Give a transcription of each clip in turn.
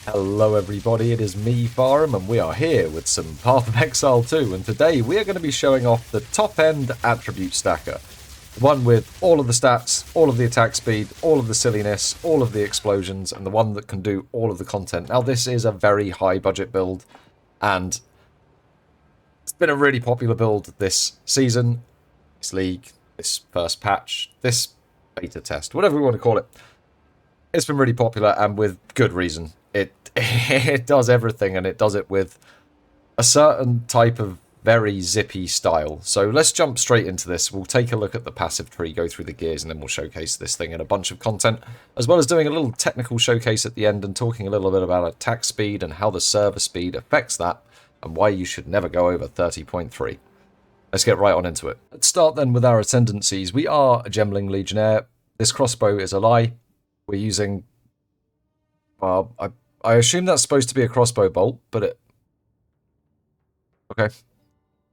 Hello everybody, it is me, Farham, and we are here with some Path of Exile 2, and today we are going to be showing off the top-end attribute stacker. The one with all of the stats, all of the attack speed, all of the silliness, all of the explosions, and the one that can do all of the content. Now this is a very high-budget build, and it's been a really popular build this season, this league, this first patch, this beta test, whatever we want to call it. It's been really popular, and with good reason. It does everything, and it does it with a certain type of very zippy style. So let's jump straight into this. We'll take a look at the passive tree, go through the gears, and then we'll showcase this thing in a bunch of content, as well as doing a little technical showcase at the end and talking a little bit about attack speed and how the server speed affects that, and why you should never go over 30.3. Let's get right on into it. Let's start then with our ascendancies. We are a Gemling Legionnaire. This crossbow is a lie. We're using... well, I assume that's supposed to be a crossbow bolt, but it... okay.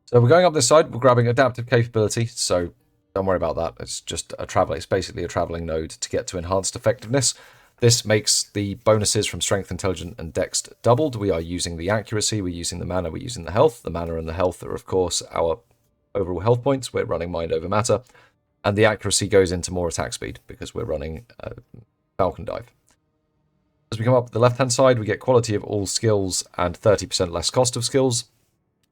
So we're going up this side, we're grabbing adaptive capability, so don't worry about that. It's just a travel. It's basically a traveling node to get to enhanced effectiveness. This makes the bonuses from strength, intelligence, and dex doubled. We are using the accuracy, we're using the mana, we're using the health. The mana and the health are, of course, our overall health points. We're running mind over matter. And the accuracy goes into more attack speed, because we're running Falcon Dive. As we come up the left-hand side, we get quality of all skills and 30% less cost of skills.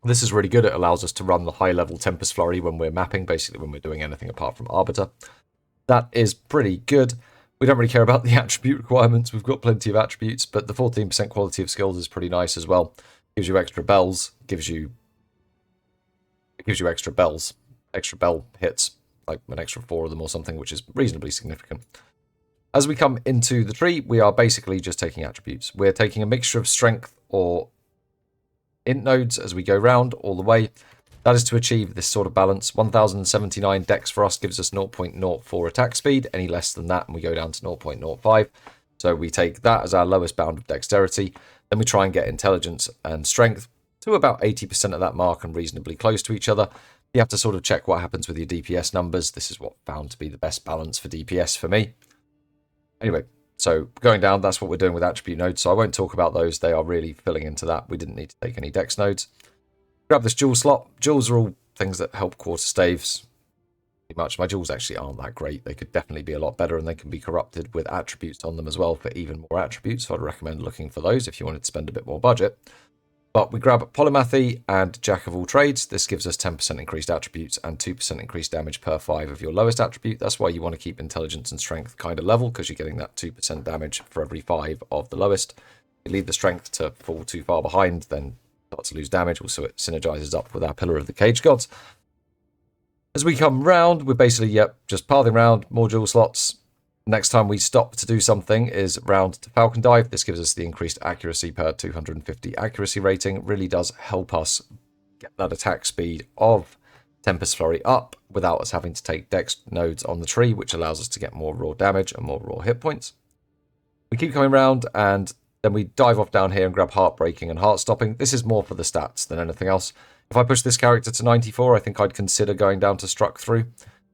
This is really good. It allows us to run the high-level Tempest Flurry when we're mapping, basically when we're doing anything apart from Arbiter. That is pretty good. We don't really care about the attribute requirements. We've got plenty of attributes, but the 14% quality of skills is pretty nice as well. Gives you extra bells, gives you extra bells, extra bell hits, like an extra 4 of them or something, which is reasonably significant. As we come into the tree, we are basically just taking attributes. We're taking a mixture of strength or int nodes as we go round all the way. That is to achieve this sort of balance. 1079 dex for us gives us 0.04 attack speed. Any less than that, and we go down to 0.05. So we take that as our lowest bound of dexterity. Then we try and get intelligence and strength to about 80% of that mark and reasonably close to each other. You have to sort of check what happens with your DPS numbers. This is what found to be the best balance for DPS for me. Anyway, so going down, that's what we're doing with attribute nodes, so I won't talk about those. They are really filling into that. We didn't need to take any dex nodes. Grab this jewel slot. Jewels are all things that help quarter staves. Pretty much. My jewels actually aren't that great. They could definitely be a lot better, and they can be corrupted with attributes on them as well for even more attributes, so I'd recommend looking for those if you wanted to spend a bit more budget. But we grab Polymathy and Jack of all trades. This gives us 10% increased attributes and 2% increased damage per 5 of your lowest attribute. That's why you want to keep intelligence and strength kind of level, because you're getting that 2% damage for every 5 of the lowest. If you leave the strength to fall too far behind, then start to lose damage. Also, it synergizes up with our Pillar of the Cage Gods. As we come round, we're basically, just pathing round, more jewel slots. Next time we stop to do something is round to Falcon Dive. This gives us the increased accuracy per 250 accuracy rating. It really does help us get that attack speed of Tempest Flurry up without us having to take dex nodes on the tree, which allows us to get more raw damage and more raw hit points. We keep coming round, and then we dive off down here and grab Heartbreaking and Heart Stopping. This is more for the stats than anything else. If I push this character to 94, I think I'd consider going down to Struck Through.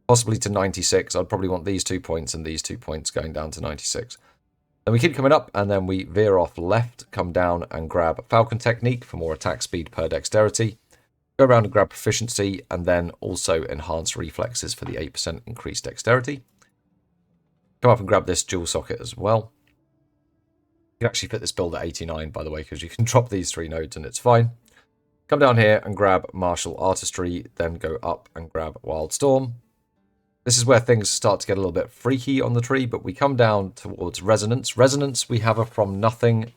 Possibly to 96. I'd probably want these 2 points and these 2 points going down to 96. Then we keep coming up, and then we veer off left, come down and grab Falcon Technique for more attack speed per dexterity. Go around and grab Proficiency, and then also Enhanced Reflexes for the 8% increased dexterity. Come up and grab this Jewel Socket as well. You can actually fit this build at 89, by the way, because you can drop these 3 nodes and it's fine. Come down here and grab Martial Artistry, then go up and grab Wild Storm. This is where things start to get a little bit freaky on the tree, but we come down towards Resonance. Resonance, we have a From Nothing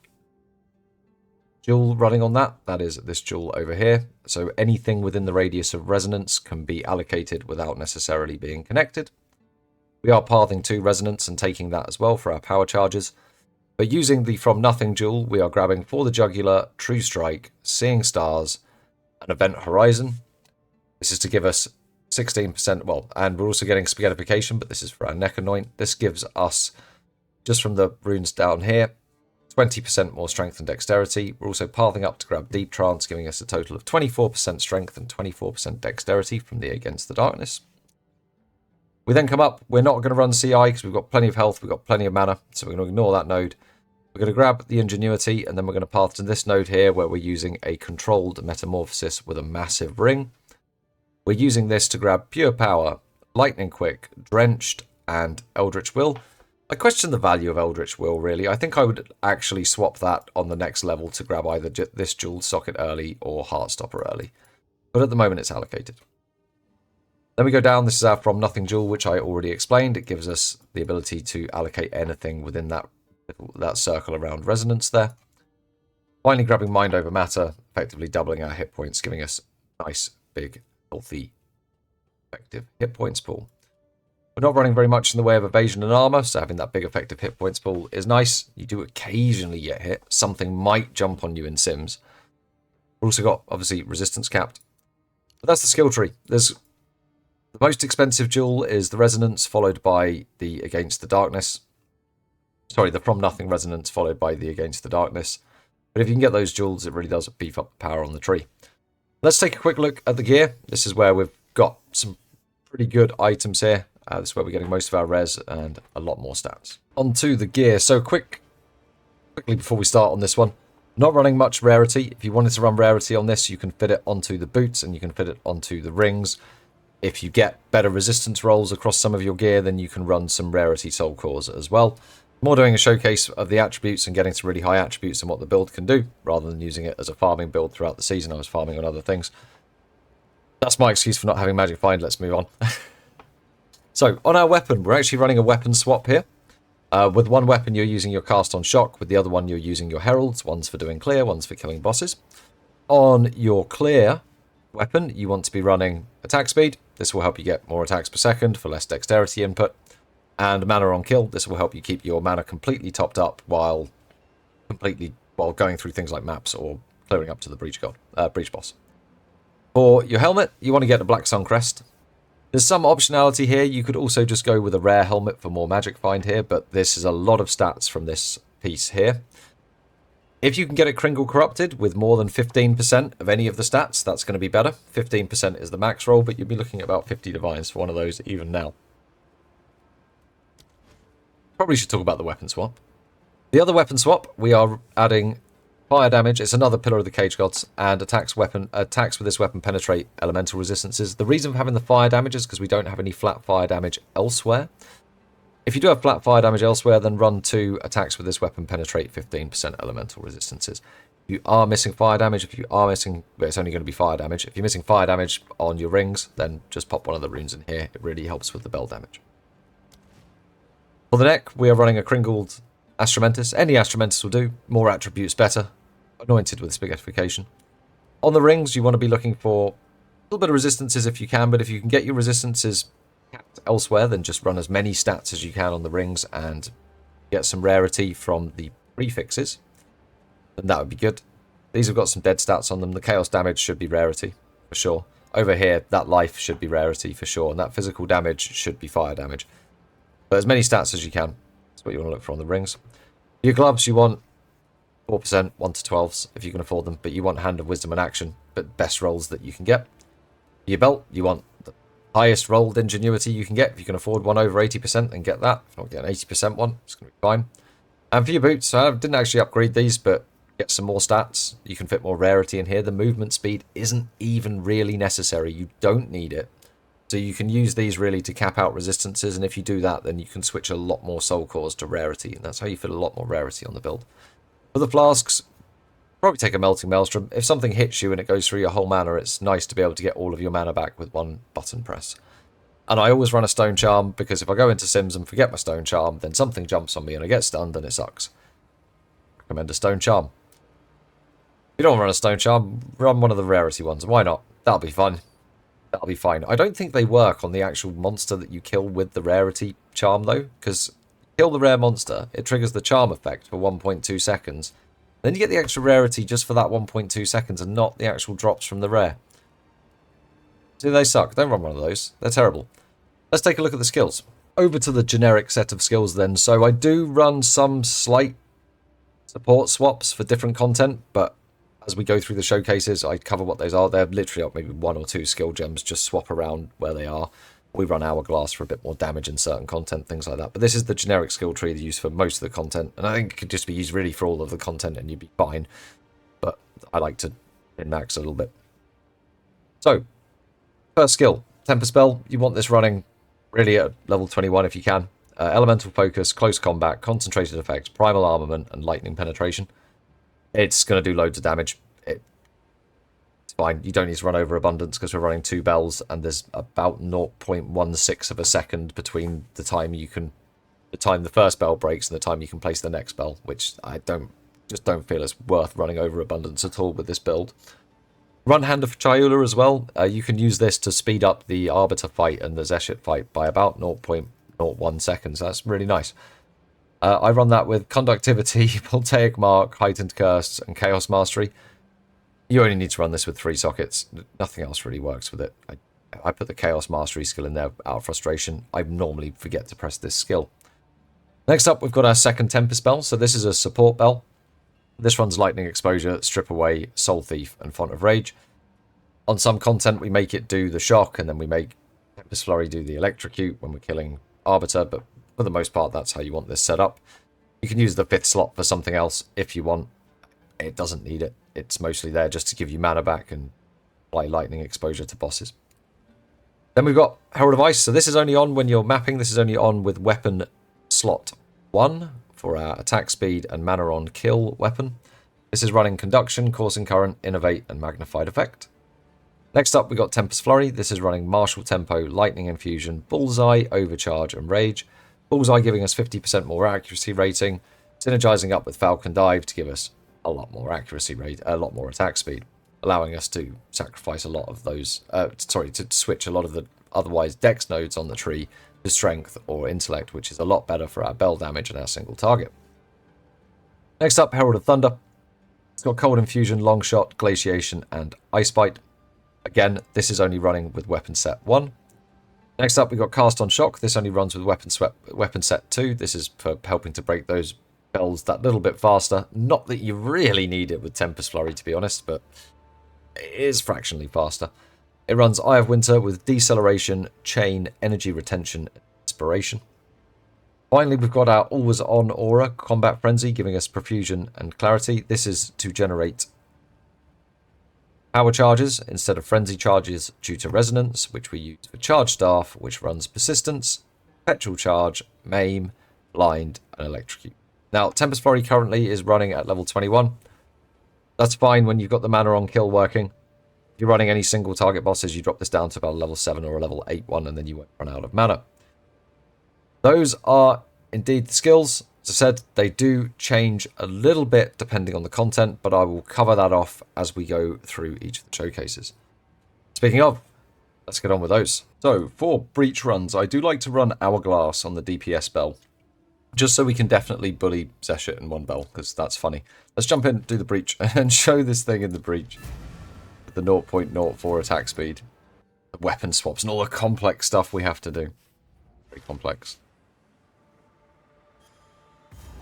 jewel running on that. That is this jewel over here. So anything within the radius of Resonance can be allocated without necessarily being connected. We are pathing to Resonance and taking that as well for our power charges. But using the From Nothing jewel, we are grabbing For the Jugular, True Strike, Seeing Stars, and Event Horizon. This is to give us 16%, well, and we're also getting Spaghettification, but this is for our neck anoint. This gives us, just from the runes down here, 20% more strength and dexterity. We're also pathing up to grab Deep Trance, giving us a total of 24% strength and 24% dexterity from the Against the Darkness. We then come up, we're not going to run CI because we've got plenty of health, we've got plenty of mana, so we're going to ignore that node. We're going to grab the Ingenuity, and then we're going to path to this node here where we're using a controlled metamorphosis with a massive ring. We're using this to grab Pure Power, Lightning Quick, Drenched, and Eldritch Will. I question the value of Eldritch Will, really. I think I would actually swap that on the next level to grab either this Jeweled Socket early or Heartstopper early. But at the moment, it's allocated. Then we go down. This is our From Nothing Jewel, which I already explained. It gives us the ability to allocate anything within that circle around Resonance there. Finally, grabbing Mind Over Matter, effectively doubling our hit points, giving us a nice, big, healthy, effective hit points pool. We're not running very much in the way of evasion and armor, so having that big effective hit points pool is nice. You do occasionally get hit. Something might jump on you in Sims. We've also got, obviously, resistance capped. But that's the skill tree. The most expensive jewel is the Resonance, followed by the Against the Darkness. Sorry, the From Nothing Resonance, followed by the Against the Darkness. But if you can get those jewels, it really does beef up the power on the tree. Let's take a quick look at the gear. This is where we've got some pretty good items here. This is where we're getting most of our res and a lot more stats. Onto the gear. So quickly before we start on this one, not running much rarity. If you wanted to run rarity on this, you can fit it onto the boots and you can fit it onto the rings. If you get better resistance rolls across some of your gear, then you can run some rarity soul cores as well. More doing a showcase of the attributes and getting to really high attributes and what the build can do, rather than using it as a farming build throughout the season. I was farming on other things. That's my excuse for not having Magic Find. Let's move on. So, on our weapon, we're actually running a weapon swap here. With one weapon, you're using your Cast on Shock. With the other one, you're using your Heralds. One's for doing clear, one's for killing bosses. On your clear weapon, you want to be running attack speed. This will help you get more attacks per second for less dexterity input. And mana on kill. This will help you keep your mana completely topped up while going through things like maps or clearing up to the breach boss. For your helmet, you want to get the Black Sun Crest. There's some optionality here. You could also just go with a rare helmet for more Magic Find here, but this is a lot of stats from this piece here. If you can get it Kringle Corrupted with more than 15% of any of the stats, that's going to be better. 15% is the max roll, but you'll be looking at about 50 divines for one of those even now. Probably should talk about the weapon swap. The other weapon swap, we are adding fire damage. It's another Pillar of the Cage Gods, and attacks with this weapon penetrate elemental resistances. The reason for having the fire damage is because we don't have any flat fire damage elsewhere. If you do have flat fire damage elsewhere, then run 2 attacks with this weapon penetrate 15% elemental resistances. If you are missing fire damage, well, it's only going to be fire damage. If you're missing fire damage on your rings, then just pop one of the runes in here. It really helps with the bell damage. For the neck, we are running a Kringled Astromentis. Any Astromentis will do. More attributes better. Anointed with Spaghettification. On the rings, you want to be looking for a little bit of resistances if you can, but if you can get your resistances capped elsewhere, then just run as many stats as you can on the rings and get some rarity from the prefixes. Then that would be good. These have got some dead stats on them. The chaos damage should be rarity, for sure. Over here, that life should be rarity, for sure. And that physical damage should be fire damage. But as many stats as you can. That's what you want to look for on the rings. Your gloves, you want 4%, 1 to 12s, if you can afford them. But you want Hand of Wisdom and Action, but best rolls that you can get. Your belt, you want the highest rolled Ingenuity you can get. If you can afford one over 80%, then get that. If not, get an 80% one. It's going to be fine. And for your boots, I didn't actually upgrade these, but get some more stats. You can fit more rarity in here. The movement speed isn't even really necessary. You don't need it. So you can use these really to cap out resistances, and if you do that, then you can switch a lot more soul cores to rarity, and that's how you fit a lot more rarity on the build. For the flasks, probably take a Melting Maelstrom. If something hits you and it goes through your whole mana, it's nice to be able to get all of your mana back with one button press. And I always run a Stone Charm, because if I go into Sims and forget my Stone Charm, then something jumps on me and I get stunned and it sucks. Recommend a Stone Charm. If you don't run a Stone Charm, run one of the rarity ones. Why not? That'll be fun. That'll be fine. I don't think they work on the actual monster that you kill with the rarity charm, though, because kill the rare monster, it triggers the charm effect for 1.2 seconds. Then you get the extra rarity just for that 1.2 seconds and not the actual drops from the rare. See, they suck. Don't run one of those. They're terrible. Let's take a look at the skills. Over to the generic set of skills then. So I do run some slight support swaps for different content, but as we go through the showcases, I cover what those are. They're literally maybe 1 or 2 skill gems, just swap around where they are. We run Hourglass for a bit more damage in certain content, things like that. But this is the generic skill tree that's used for most of the content, and I think it could just be used really for all of the content and you'd be fine. But I like to min-max a little bit. So, first skill, Temper Spell. You want this running really at level 21 if you can. Elemental Focus, Close Combat, Concentrated Effects, Primal Armament, and Lightning Penetration. It's going to do loads of damage. It's fine. You don't need to run over Abundance because we're running 2 bells, and there's about 0.16 of a second between the time the first bell breaks and the time you can place the next bell, which I just don't feel it's worth running over Abundance at all with this build. Run Hand of Chayula as well. You can use this to speed up the Arbiter fight and the Zeshit fight by about 0.01 seconds. That's really nice. I run that with Conductivity, Voltaic Mark, Heightened Curse, and Chaos Mastery. You only need to run this with 3 sockets. Nothing else really works with it. I put the Chaos Mastery skill in there out of frustration. I normally forget to press this skill. Next up, we've got our second Temper Spell. So this is a support bell. This runs Lightning Exposure, Strip Away, Soul Thief, and Font of Rage. On some content, we make it do the Shock, and then we make Tempest Flurry do the Electrocute when we're killing Arbiter, but for the most part, that's how you want this set up. You can use the 5th slot for something else if you want. It doesn't need it. It's mostly there just to give you mana back and apply Lightning Exposure to bosses. Then we've got Herald of Ice. So this is only on when you're mapping. This is only on with weapon slot 1 for our attack speed and mana on kill weapon. This is running Conduction, Coursing Current, Innovate, and Magnified Effect. Next up, we got Tempest Flurry. This is running Martial Tempo, Lightning Infusion, Bullseye, Overcharge, and Rage. Bullseye giving us 50% more accuracy rating, synergizing up with Falcon Dive to give us a lot more accuracy rate, a lot more attack speed, allowing us to sacrifice a lot of those, to switch a lot of the otherwise Dex nodes on the tree to Strength or Intellect, which is a lot better for our bell damage and our single target. Next up, Herald of Thunder. It's got Cold Infusion, Long Shot, Glaciation, and Ice Bite. Again, this is only running with weapon set 1. Next up, we've got Cast on Shock. This only runs with weapon set 2. This is for helping to break those bells that little bit faster. Not that you really need it with Tempest Flurry, to be honest, but it is fractionally faster. It runs Eye of Winter with Deceleration, Chain, Energy Retention, and Inspiration. Finally, we've got our Always On Aura, Combat Frenzy, giving us Profusion and Clarity. This is to generate power charges instead of frenzy charges due to resonance, which we use for Charge Staff, which runs Persistence, Perpetual Charge, Maim, Blind, and Electrocute. Now, Tempest Flurry currently is running at level 21. That's fine when you've got the mana on kill working. If you're running any single target bosses, you drop this down to about a level 7 or a level 8 one, and then you won't run out of mana. Those are indeed the skills. As I said, they do change a little bit depending on the content, but I will cover that off as we go through each of the showcases. Speaking of, let's get on with those. So, for breach runs, I do like to run Hourglass on the DPS bell, just so we can definitely bully Zeshit in one bell, because that's funny. Let's jump in, do the breach, and show this thing in the breach. With the 0.04 attack speed, the weapon swaps, and all the complex stuff we have to do. Very complex.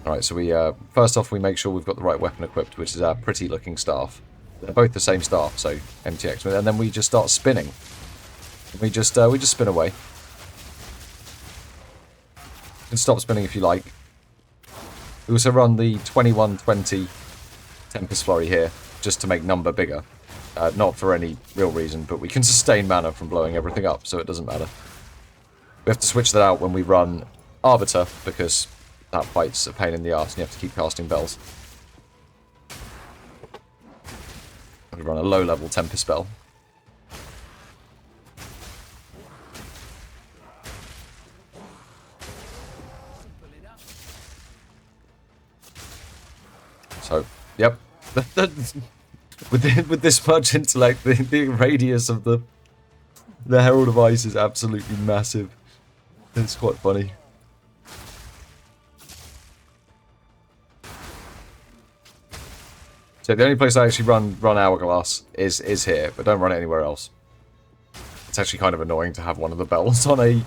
Alright, so we first off we make sure we've got the right weapon equipped, which is our pretty looking staff. They're both the same staff, so MTX, and then we just start spinning. We just spin away. You can stop spinning if you like. We also run the 2120 Tempest Flurry here, just to make number bigger. Not for any real reason, but we can sustain mana from blowing everything up, so it doesn't matter. We have to switch that out when we run Arbiter, because that fight's a pain in the arse and you have to keep casting bells. We run a low-level Tempest spell. So, yep. with this much intellect, the radius of the Herald of Ice is absolutely massive. It's quite funny. So the only place I actually run Hourglass is here, but don't run it anywhere else. It's actually kind of annoying to have one of the bells on a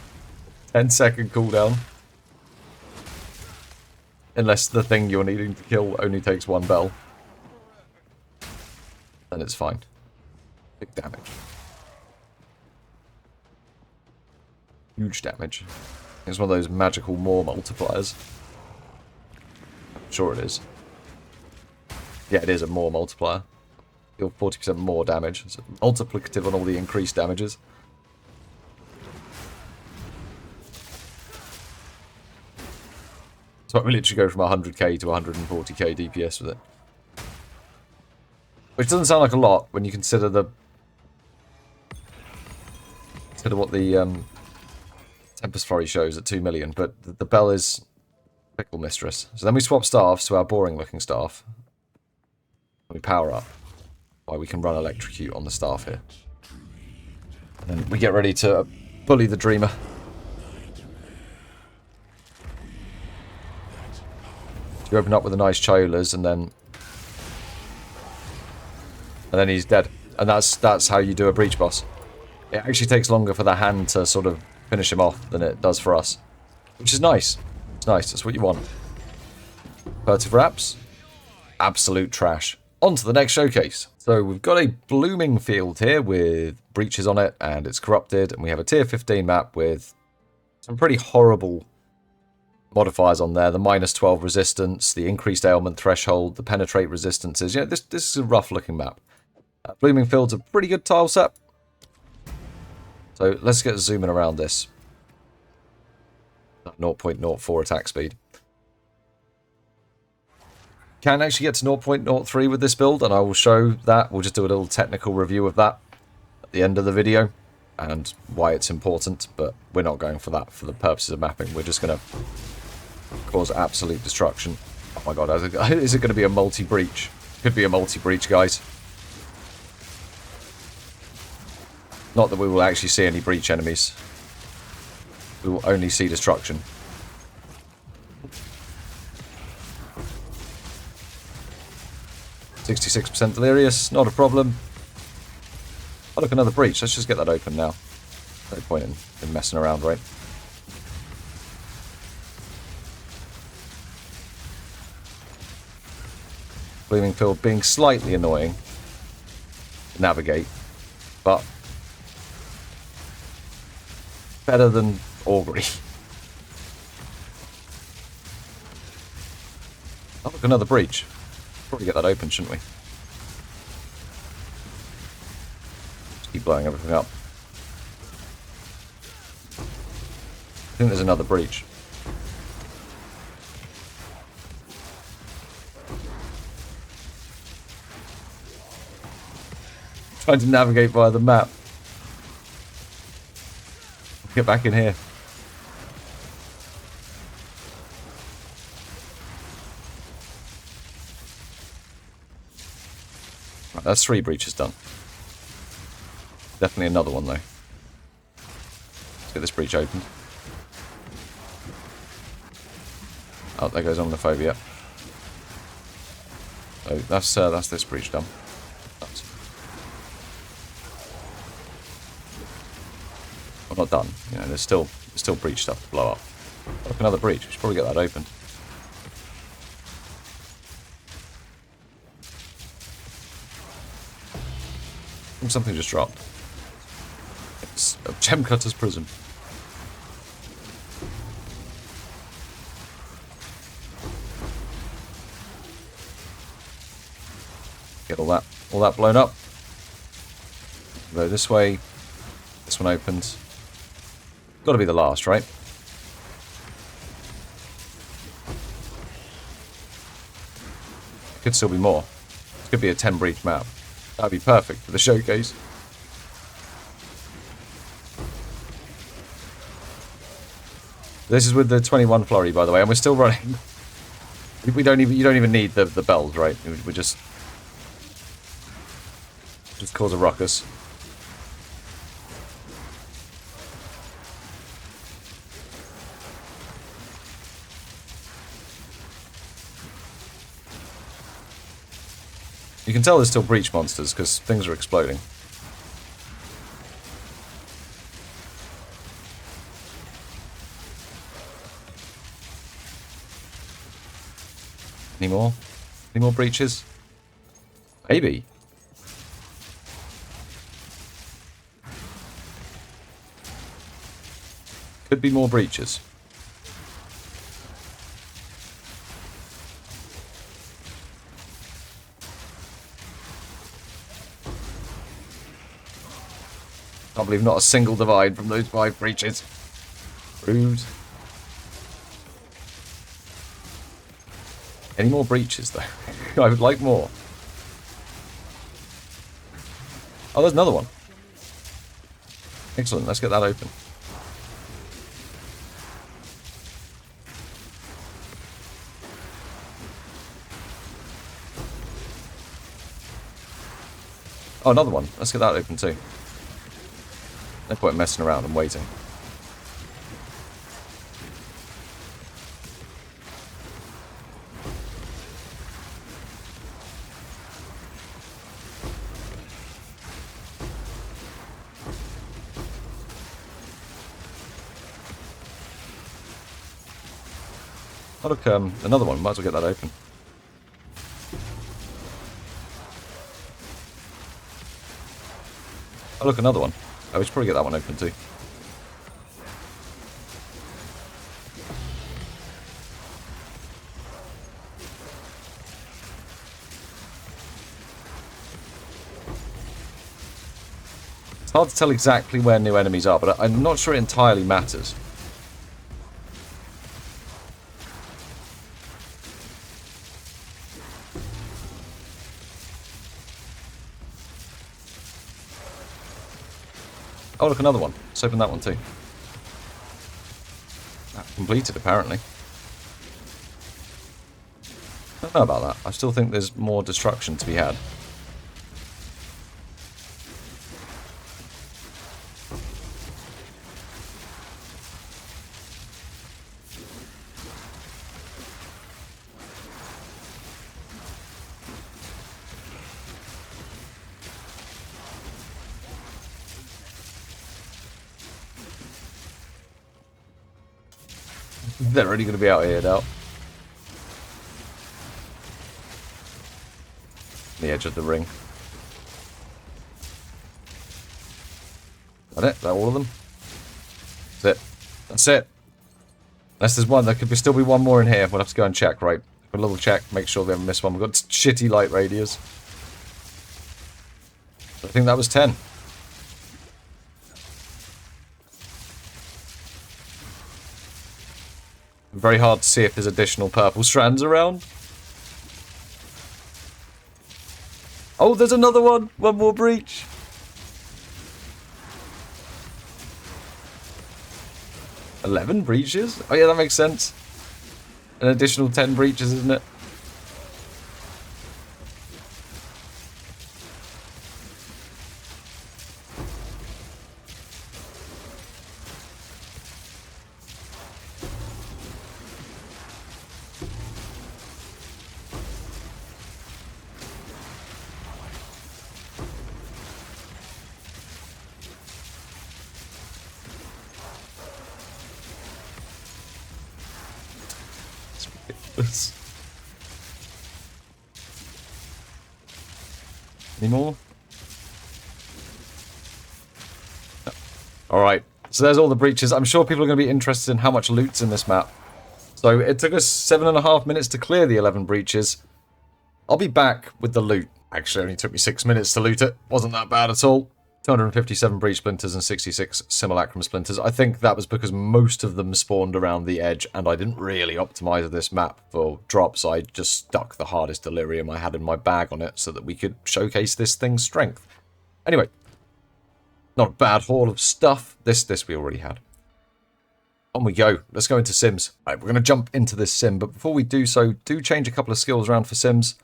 10-second cooldown. Unless the thing you're needing to kill only takes one bell. Then it's fine. Big damage. huge damage. It's one of those magical more multipliers. I'm sure it is. Yeah, it is a more multiplier. Deal 40% more damage. It's multiplicative on all the increased damages. So we literally go from 100k to 140k DPS with it. Which doesn't sound like a lot when you consider what the Tempest Flurry shows at 2 million, but the bell is Pickle Mistress. So then we swap staffs to our boring looking staff. We power up. Why we can run Electrocute on the staff here. And then we get ready to bully the Dreamer. You open up with a nice Chiolas and then he's dead. And that's how you do a breach boss. It actually takes longer for the hand to sort of finish him off than it does for us. Which is nice. It's nice, that's what you want. Furtive Wraps. Absolute trash. On to the next showcase. So we've got a blooming field here with breaches on it and it's corrupted. And we have a tier 15 map with some pretty horrible modifiers on there. The -12 resistance, the increased ailment threshold, the penetrate resistances. Yeah, this is a rough looking map. Blooming Field's a pretty good tile set. So let's get zooming around this. 0.04 attack speed. Can actually get to 0.03 with this build, and I will show that. We'll just do a little technical review of that at the end of the video and why it's important, but we're not going for that for the purposes of mapping. We're just going to cause absolute destruction. Oh my god, is it going to be a multi-breach? Could be a multi-breach, guys. Not that we will actually see any breach enemies. We will only see destruction. %66 delirious, not a problem. Oh look, another breach. Let's just get that open now. No point in messing around, right? Blooming Field being slightly annoying to navigate, but better than Augury. Oh look, another breach. Probably get that open, shouldn't we? Just keep blowing everything up. I think there's another breach. Trying to navigate via the map. Get back in here. Right, that's 3 breaches done. Definitely another one though. Let's get this breach opened. Oh, there goes Omniphobia. So that's this breach done. That's well, not done. You know, there's still breach stuff to blow up. Look, another breach. We should probably get that opened. Something just dropped. It's a Gem Cutter's Prism. Get all that blown up. Go this way. This one opens. Got to be the last, right? Could still be more. This could be a 10 breach map. That'd be perfect for the showcase. This is with the 21 flurry, by the way, and we're still running. You don't even need the bells, right? We just cause a ruckus. You can tell there's still breach monsters because things are exploding. Any more? Any more breaches? Maybe. Could be more breaches. Can't believe not a single divide from those 5 breaches. Rude. Any more breaches, though? I would like more. Oh, there's another one. Excellent, let's get that open. Oh, another one. Let's get that open too. No point messing around and waiting. Oh look, another one. Might as well get that open. Oh look, another one. Oh, we should probably get that one open too. It's hard to tell exactly where new enemies are, but I'm not sure it entirely matters. Oh, look, another one. Let's open that one too. Completed, apparently. I don't know about that. I still think there's more destruction to be had. They're really going to be out here now. The edge of the ring. Is that it? Is that all of them? That's it. That's it. Unless there's one. There could still be one more in here. We'll have to go and check, right? A little check. Make sure we haven't missed one. We've got shitty light radius. I think that was 10. Very hard to see if there's additional purple strands around. Oh, there's another one! One more breach! $11 breaches? Oh yeah, that makes sense. An additional 10 breaches, isn't it? Any more? No. Alright, so there's all the breaches. I'm sure people are going to be interested in how much loot's in this map. So it took us 7.5 minutes to clear the 11 breaches. I'll be back with the loot. Actually, it only took me 6 minutes to loot it. Wasn't that bad at all. 257 breach splinters and 66 simulacrum splinters. I think that was because most of them spawned around the edge and I didn't really optimize this map for drops. I just stuck the hardest delirium I had in my bag on it so that we could showcase this thing's strength. Anyway, not a bad haul of stuff. This we already had. On we go. Let's go into Sims. Right, we're going to jump into this Sim, but before we do so, do change a couple of skills around for Sims.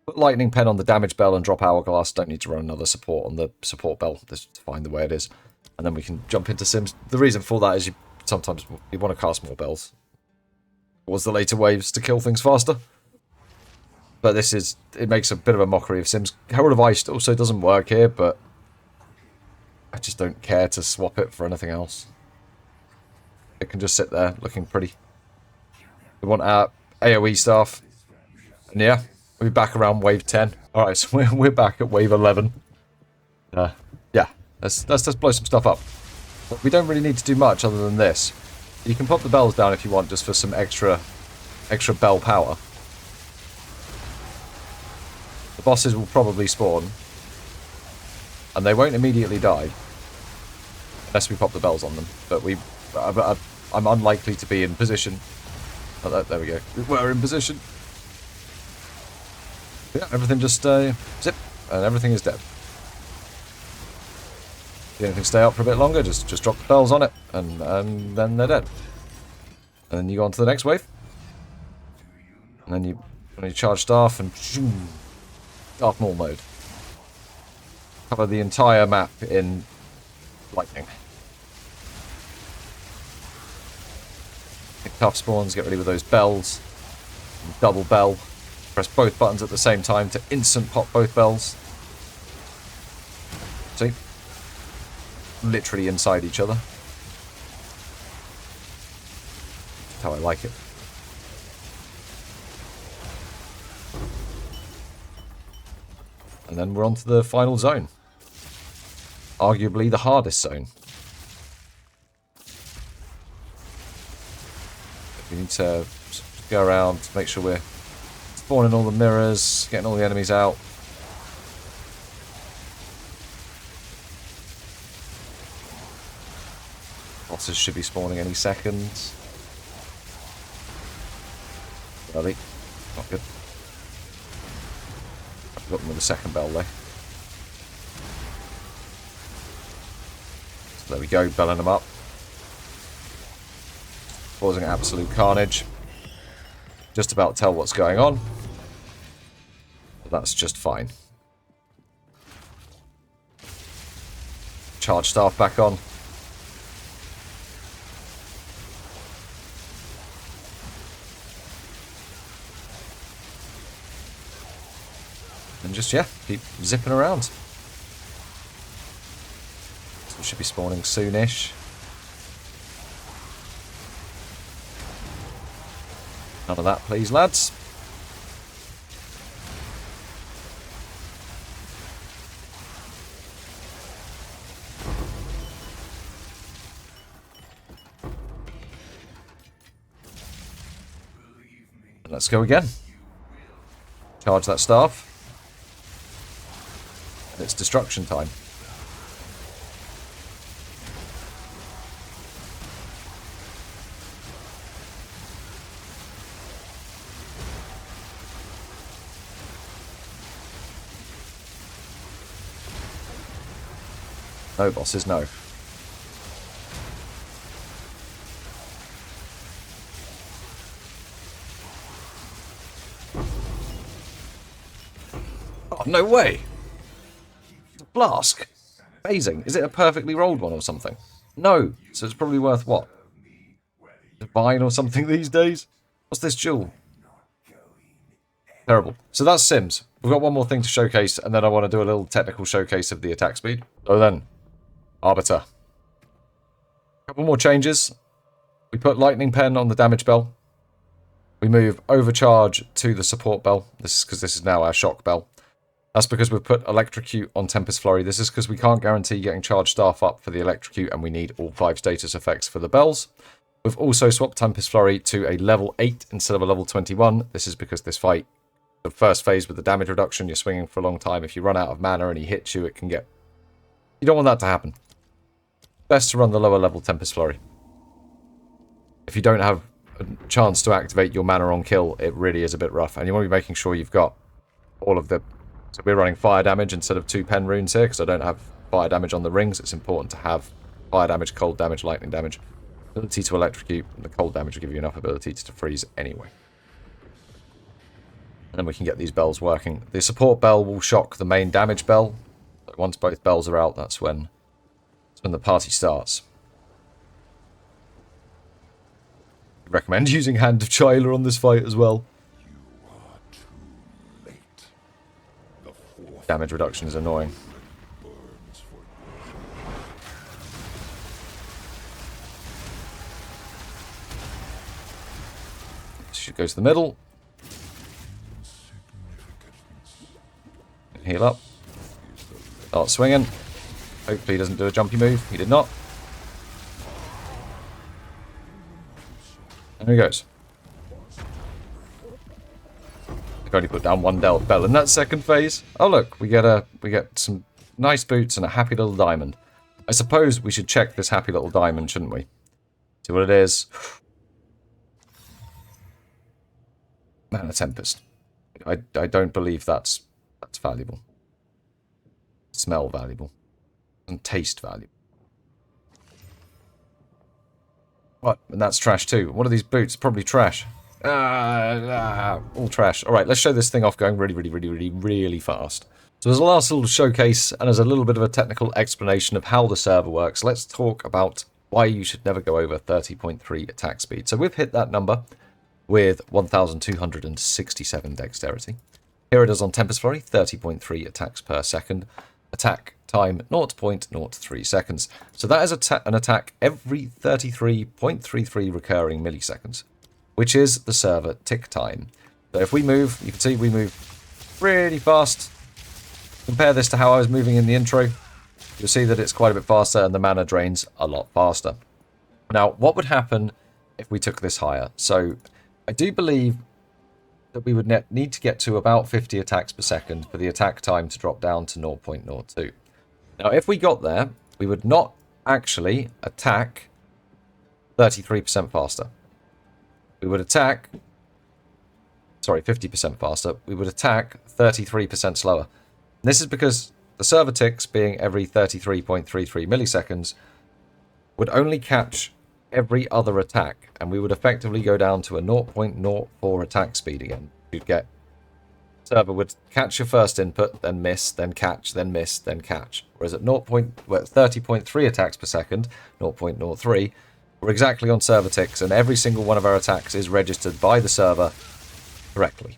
Put lightning pen on the damage bell and drop hourglass. Don't need to run another support on the support bell. Just find the way it is. And then we can jump into Sims. The reason for that is you sometimes you want to cast more bells towards the later waves to kill things faster. But it makes a bit of a mockery of Sims. Herald of Ice also doesn't work here, but I just don't care to swap it for anything else. It can just sit there looking pretty. We want our AoE staff. And yeah. We'll be back around wave 10. Alright, so we're back at wave 11. Yeah, let's blow some stuff up. But we don't really need to do much other than this. You can pop the bells down if you want, just for some extra bell power. The bosses will probably spawn, and they won't immediately die unless we pop the bells on them. But I'm unlikely to be in position. Oh, there we go. We're in position. Yeah, everything just zip, and everything is dead. If anything stay up for a bit longer, just drop the bells on it, and then they're dead. And then you go on to the next wave. And then you charge staff and Darth Maul mode. Cover the entire map in lightning. Pick tough spawns, get ready with those bells. Double bell. Press both buttons at the same time to instant pop both bells. See? Literally inside each other. That's how I like it. And then we're on to the final zone. Arguably the hardest zone. We need to go around, make sure we're spawning all the mirrors, getting all the enemies out. Bosses should be spawning any second. Early. Not good. I've got them with the second bell though. So there we go, belling them up. Causing absolute carnage. Just about tell what's going on. But that's just fine. Charge staff back on. And just, yeah, keep zipping around. So we should be spawning soonish. None of that, please, lads. And let's go again. Charge that staff. And it's destruction time. No, bosses, no. Oh, no way! It's a flask! Amazing. Is it a perfectly rolled one or something? No. So it's probably worth what? Divine or something these days? What's this jewel? Terrible. So that's Sims. We've got one more thing to showcase, and then I want to do a little technical showcase of the attack speed. So then, Arbiter. A couple more changes. We put Lightning Pen on the damage bell. We move Overcharge to the support bell. This is because this is now our shock bell. That's because we've put Electrocute on Tempest Flurry. This is because we can't guarantee getting charged staff up for the Electrocute, and we need all 5 status effects for the bells. We've also swapped Tempest Flurry to a level 8 instead of a level 21. This is because this fight, the first phase with the damage reduction, you're swinging for a long time. If you run out of mana and he hits you, it can get... You don't want that to happen. Best to run the lower level Tempest Flurry. If you don't have a chance to activate your mana on kill, it really is a bit rough. And you want to be making sure you've got all of the... So we're running fire damage instead of 2 pen runes here, because I don't have fire damage on the rings. It's important to have fire damage, cold damage, lightning damage. Ability to electrocute, and the cold damage will give you enough ability to freeze anyway. And then we can get these bells working. The support bell will shock the main damage bell. So once both bells are out, that's when the party starts. I recommend using Hand of Chyla on this fight as well. Damage reduction is annoying. She goes to the middle. Heal up. Start swinging. Hopefully he doesn't do a jumpy move. He did not. There he goes. I've only put down one bell in that second phase. Oh look, we get some nice boots and a happy little diamond. I suppose we should check this happy little diamond, shouldn't we? See what it is. Man, a Tempest. I don't believe that's valuable. Smell valuable. And taste valuable. What? And that's trash too. What are these boots? Probably trash. All trash. Alright, let's show this thing off going really fast. So as a last little showcase, and as a little bit of a technical explanation of how the server works, let's talk about why you should never go over 30.3 attack speed. So we've hit that number with 1,267 dexterity. Here it is on Tempest Flurry, 30.3 attacks per second. Attack time 0.03 seconds. So that is an attack every 33.33 recurring milliseconds, which is the server tick time. So if we move, you can see we move really fast. Compare this to how I was moving in the intro. You'll see that it's quite a bit faster and the mana drains a lot faster. Now, what would happen if we took this higher? So I do believe that we would need to get to about 50 attacks per second for the attack time to drop down to 0.02. Now, if we got there, we would not actually attack 33% faster. We would attack... Sorry, 50% faster. We would attack 33% slower. And this is because the server ticks, being every 33.33 milliseconds, would only catch every other attack, and we would effectively go down to a 0.04 attack speed again. You'd get... Server would catch your first input, then miss, then catch, then miss, then catch. Whereas at 30.3 attacks per second, 0.03, we're exactly on server ticks, and every single one of our attacks is registered by the server correctly.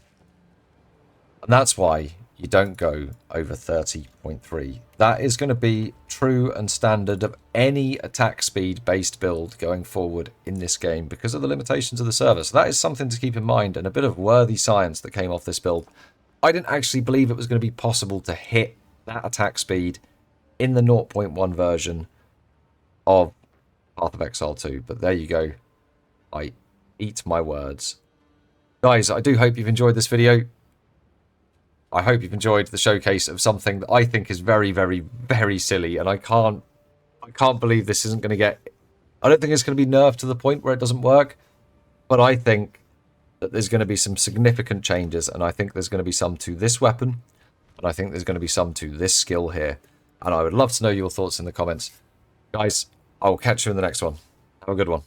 And that's why you don't go over 30.3. That is going to be true and standard of any attack speed based build going forward in this game because of the limitations of the server. So that is something to keep in mind, and a bit of worthy science that came off this build. I didn't actually believe it was going to be possible to hit that attack speed in the 0.1 version of Path of Exile 2, but there you go. I eat my words. Guys, I do hope you've enjoyed this video. I hope you've enjoyed the showcase of something that I think is very silly, and I can't believe this isn't going to get... I don't think it's going to be nerfed to the point where it doesn't work, but I think that there's going to be some significant changes, and I think there's going to be some to this weapon, and I think there's going to be some to this skill here, and I would love to know your thoughts in the comments. Guys, I will catch you in the next one. Have a good one.